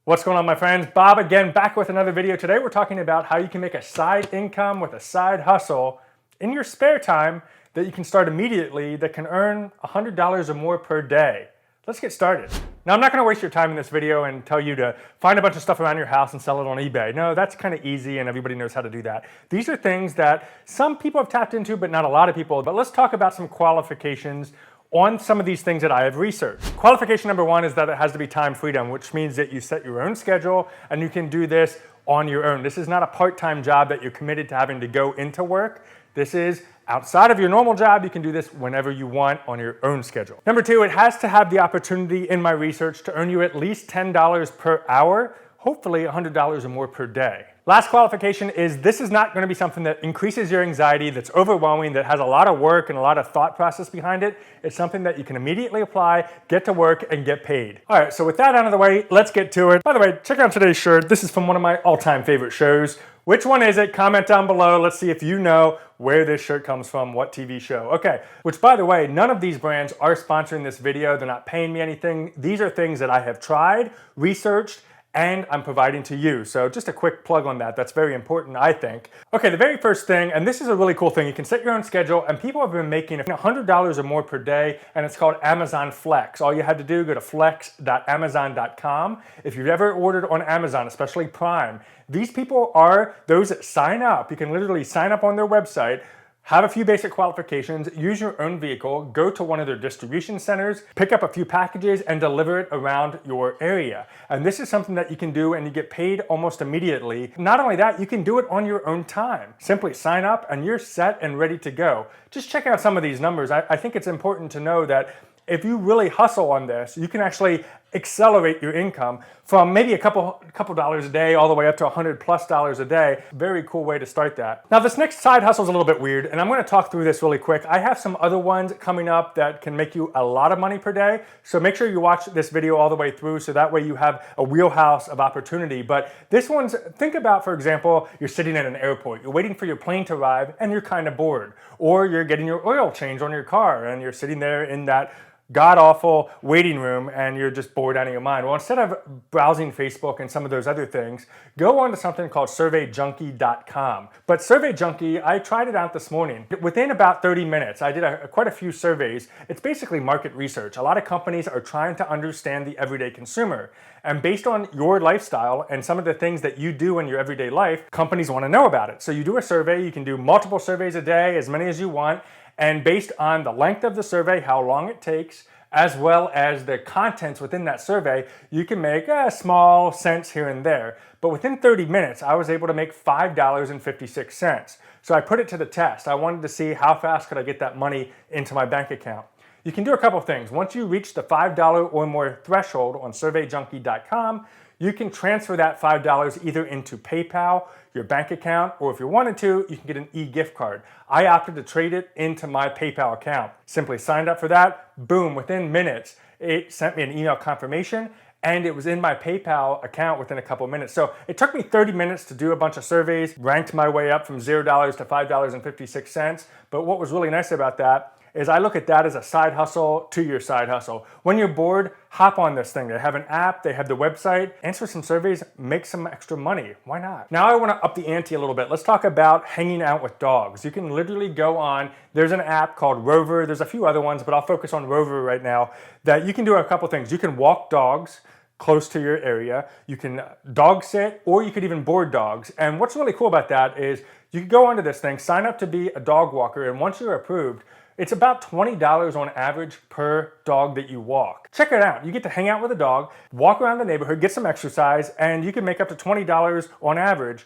What's going on, my friends? Bob again, back with another video. Today we're talking about how you can make a side income with a side hustle in your spare time that you can start immediately that can earn $100 or more per day. Let's get started. Now, I'm not gonna waste your time in this video and tell you to find a bunch of stuff around your house and sell it on eBay. No, that's kind of easy and everybody knows how to do that. These are things that some people have tapped into, but not a lot of people. But let's talk about some qualifications on some of these things that I have researched. Qualification number one is that it has to be time freedom, which means that you set your own schedule and you can do this on your own. This is not a part-time job that you're committed to having to go into work. This is outside of your normal job. You can do this whenever you want on your own schedule. Number two, it has to have the opportunity in my research to earn you at least $10 per hour, hopefully $100 or more per day. Last qualification is this is not going to be something that increases your anxiety, that's overwhelming, that has a lot of work and a lot of thought process behind it. It's something that you can immediately apply, get to work, and get paid. All right, so with that out of the way, let's get to it. By the way, check out today's shirt. This is from one of my all-time favorite shows. Which one is it? Comment down below. Let's see if you know where this shirt comes from, what TV show. Okay, which by the way, none of these brands are sponsoring this video. They're not paying me anything. These are things that I have tried, researched, and I'm providing to you. So just a quick plug on that. That's very important, I think. Okay, the very first thing, and this is a really cool thing, you can set your own schedule, and people have been making $100 or more per day, and it's called Amazon Flex. All you had to do, go to flex.amazon.com. If you've ever ordered on Amazon, especially Prime, these people are those that sign up. You can literally sign up on their website, have a few basic qualifications, use your own vehicle, go to one of their distribution centers, pick up a few packages and deliver it around your area. And this is something that you can do and you get paid almost immediately. Not only that, you can do it on your own time. Simply sign up and you're set and ready to go. Just check out some of these numbers. I think it's important to know that if you really hustle on this, you can actually accelerate your income from maybe a couple dollars a day all the way up to $100+ a day. Very cool way to start that. Now, this next side hustle is a little bit weird, and I'm going to talk through this really quick. I have some other ones coming up that can make you a lot of money per day, so make sure you watch this video all the way through so that way you have a wheelhouse of opportunity. But this one's, think about, for example, you're sitting at an airport, you're waiting for your plane to arrive, and you're kind of bored. Or you're getting your oil changed on your car, and you're sitting there in that god-awful waiting room and you're just bored out of your mind. Well, instead of browsing Facebook and some of those other things, go on to something called surveyjunkie.com. But Survey Junkie, I tried it out this morning. Within about 30 minutes, I did quite a few surveys. It's basically market research. A lot of companies are trying to understand the everyday consumer. And based on your lifestyle and some of the things that you do in your everyday life, companies want to know about it. So you do a survey, you can do multiple surveys a day, as many as you want. And based on the length of the survey, how long it takes, as well as the contents within that survey, you can make a small cents here and there. But within 30 minutes, I was able to make $5.56. So I put it to the test. I wanted to see how fast could I get that money into my bank account. You can do a couple things. Once you reach the $5 or more threshold on surveyjunkie.com, you can transfer that $5 either into PayPal, your bank account, or if you wanted to, you can get an e-gift card. I opted to trade it into my PayPal account. Simply signed up for that, boom, within minutes, it sent me an email confirmation and it was in my PayPal account within a couple of minutes. So it took me 30 minutes to do a bunch of surveys, ranked my way up from $0 to $5.56. But what was really nice about that is I look at that as a side hustle to your side hustle. When you're bored, hop on this thing. They have an app, they have the website, answer some surveys, make some extra money. Why not? Now I wanna up the ante a little bit. Let's talk about hanging out with dogs. You can literally go on, there's an app called Rover, there's a few other ones, but I'll focus on Rover right now, that you can do a couple things. You can walk dogs close to your area, you can dog sit, or you could even board dogs. And what's really cool about that is you can go onto this thing, sign up to be a dog walker, and once you're approved, it's about $20 on average per dog that you walk. Check it out. You get to hang out with a dog, walk around the neighborhood, get some exercise, and you can make up to $20 on average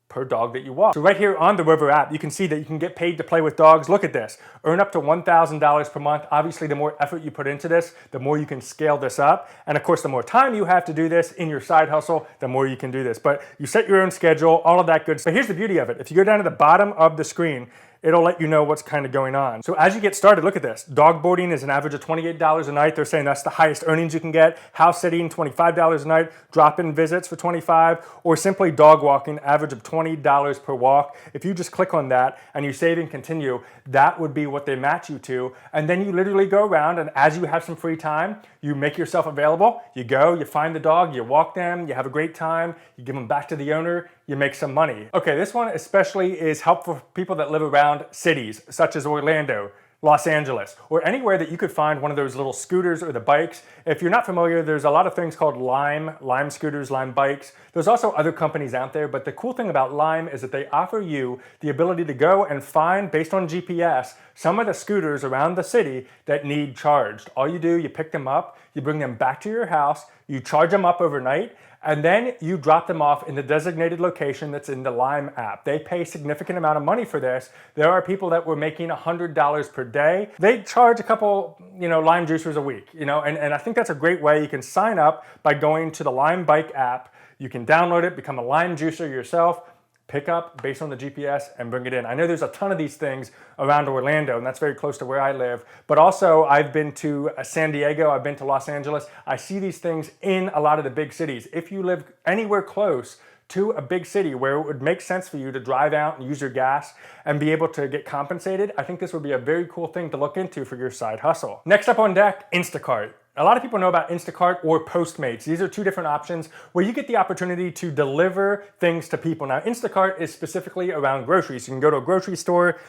per dog that you walk. So right here on the Rover app, you can see that you can get paid to play with dogs. Look at this. Earn up to $1,000 per month. Obviously, the more effort you put into this, the more you can scale this up. And of course, the more time you have to do this in your side hustle, the more you can do this. But you set your own schedule, all of that good stuff. But here's the beauty of it. If you go down to the bottom of the screen, it'll let you know what's kind of going on. So as you get started, look at this. Dog boarding is an average of $28 a night. They're saying that's the highest earnings you can get. House sitting, $25 a night. Drop-in visits for $25, or simply dog walking, average of $20 per walk. If you just click on that and you save and continue, that would be what they match you to. And then you literally go around, and as you have some free time, you make yourself available. You go, you find the dog, you walk them, you have a great time, you give them back to the owner, you make some money. Okay, this one especially is helpful for people that live around cities such as Orlando, Los Angeles, or anywhere that you could find one of those little scooters or the bikes. If you're not familiar, there's a lot of things called Lime scooters, Lime bikes. There's also other companies out there, but the cool thing about Lime is that they offer you the ability to go and find, based on GPS, some of the scooters around the city that need charged. All you do, you pick them up, you bring them back to your house, you charge them up overnight, and then you drop them off in the designated location that's in the Lime app. They pay a significant amount of money for this. There are people that were making $100 per day. They charge a couple, Lime juicers a week, and I think that's a great way. You can sign up by going to the Lime Bike app. You can download it, become a Lime juicer yourself, pick up based on the GPS and bring it in. I know there's a ton of these things around Orlando, and that's very close to where I live, but also I've been to San Diego, I've been to Los Angeles. I see these things in a lot of the big cities. If you live anywhere close to a big city where it would make sense for you to drive out and use your gas and be able to get compensated, I think this would be a very cool thing to look into for your side hustle. Next up on deck, Instacart. A lot of people know about Instacart or PostMates. These are two different options where you get the opportunity to deliver things to people. Now, Instacart is specifically around groceries. You can go to a grocery store,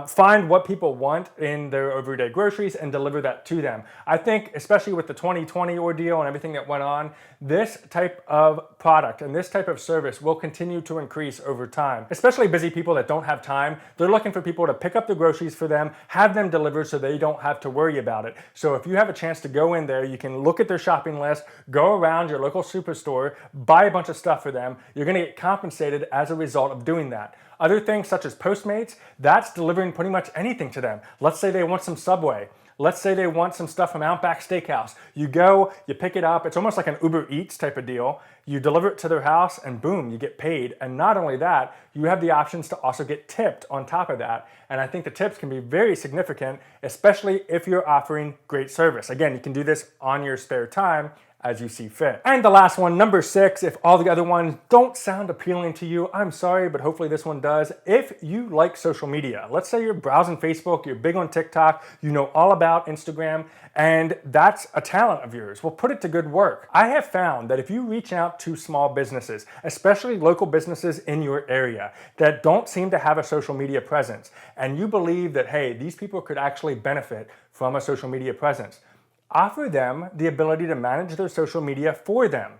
find what people want in their everyday groceries and deliver that to them. I think, especially with the 2020 ordeal and everything that went on, this type of product and this type of service will continue to increase over time. Especially busy people that don't have time, they're looking for people to pick up the groceries for them, have them delivered so they don't have to worry about it. So if you have a chance to go in there, you can look at their shopping list, go around your local superstore, buy a bunch of stuff for them. You're gonna get compensated as a result of doing that. Other things such as Postmates, that's delivering pretty much anything to them. Let's say they want some Subway. Let's say they want some stuff from Outback Steakhouse. You go, you pick it up. It's almost like an Uber Eats type of deal. You deliver it to their house and boom, you get paid. And not only that, you have the options to also get tipped on top of that. And I think the tips can be very significant, especially if you're offering great service. Again, you can do this on your spare time as you see fit. And the last one, number 6, if all the other ones don't sound appealing to you, I'm sorry, but hopefully this one does. If you like social media, let's say you're browsing Facebook, you're big on TikTok, you know all about Instagram, and that's a talent of yours, well, put it to good work. I have found that if you reach out to small businesses, especially local businesses in your area that don't seem to have a social media presence, and you believe that, hey, these people could actually benefit from a social media presence, offer them the ability to manage their social media for them.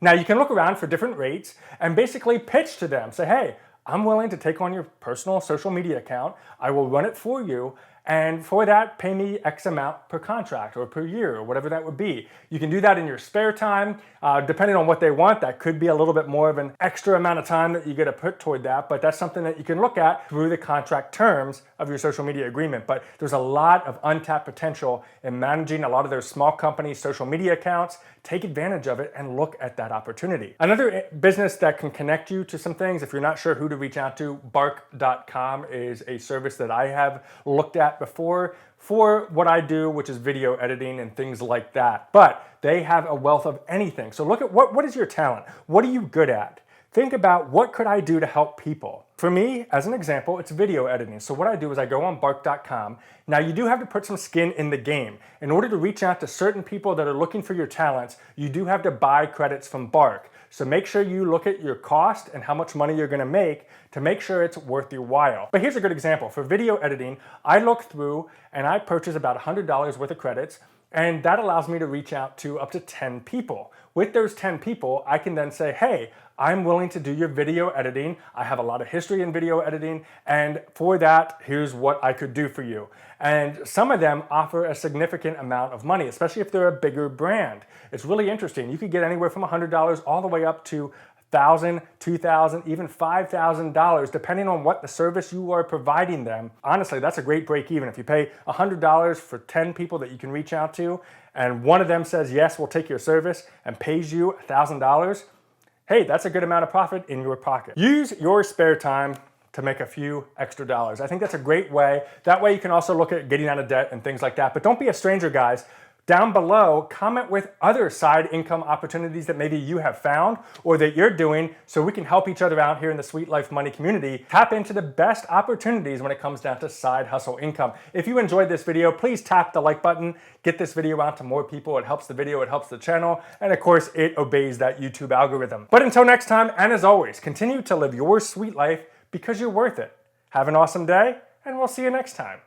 Now, you can look around for different rates and basically pitch to them. Say, hey, I'm willing to take on your personal social media account. I will run it for you. And for that, pay me X amount per contract or per year or whatever that would be. You can do that in your spare time. Depending on what they want, that could be a little bit more of an extra amount of time that you get to put toward that, but that's something that you can look at through the contract terms of your social media agreement. But there's a lot of untapped potential in managing a lot of those small companies' social media accounts. Take advantage of it and look at that opportunity. Another business that can connect you to some things, if you're not sure who to reach out to, bark.com is a service that I have looked at before for what I do, which is video editing and things like that. But they have a wealth of anything. So look at what is your talent? What are you good at? Think about what could I do to help people? For me, as an example, it's video editing. So what I do is I go on bark.com. Now you do have to put some skin in the game. In order to reach out to certain people that are looking for your talents, you do have to buy credits from Bark. So make sure you look at your cost and how much money you're gonna make to make sure it's worth your while. But here's a good example. For video editing, I look through and I purchase about $100 worth of credits, and that allows me to reach out to up to 10 people. With those 10 people, I can then say, hey, I'm willing to do your video editing. I have a lot of history in video editing, and for that, here's what I could do for you. And some of them offer a significant amount of money, especially if they're a bigger brand. It's really interesting. You could get anywhere from $100 all the way up to $1,000, $2,000, even $5,000, depending on what the service you are providing them. Honestly, that's a great break even. If you pay $100 for 10 people that you can reach out to, and one of them says, yes, we'll take your service, and pays you $1,000, hey, that's a good amount of profit in your pocket. Use your spare time to make a few extra dollars. I think that's a great way. That way you can also look at getting out of debt and things like that. But don't be a stranger, guys. Down below, comment with other side income opportunities that maybe you have found or that you're doing so we can help each other out here in the Sweet Life Money community. Tap into the best opportunities when it comes down to side hustle income. If you enjoyed this video, please tap the like button. Get this video out to more people. It helps the video, it helps the channel, and of course, it obeys that YouTube algorithm. But until next time, and as always, continue to live your sweet life because you're worth it. Have an awesome day, and we'll see you next time.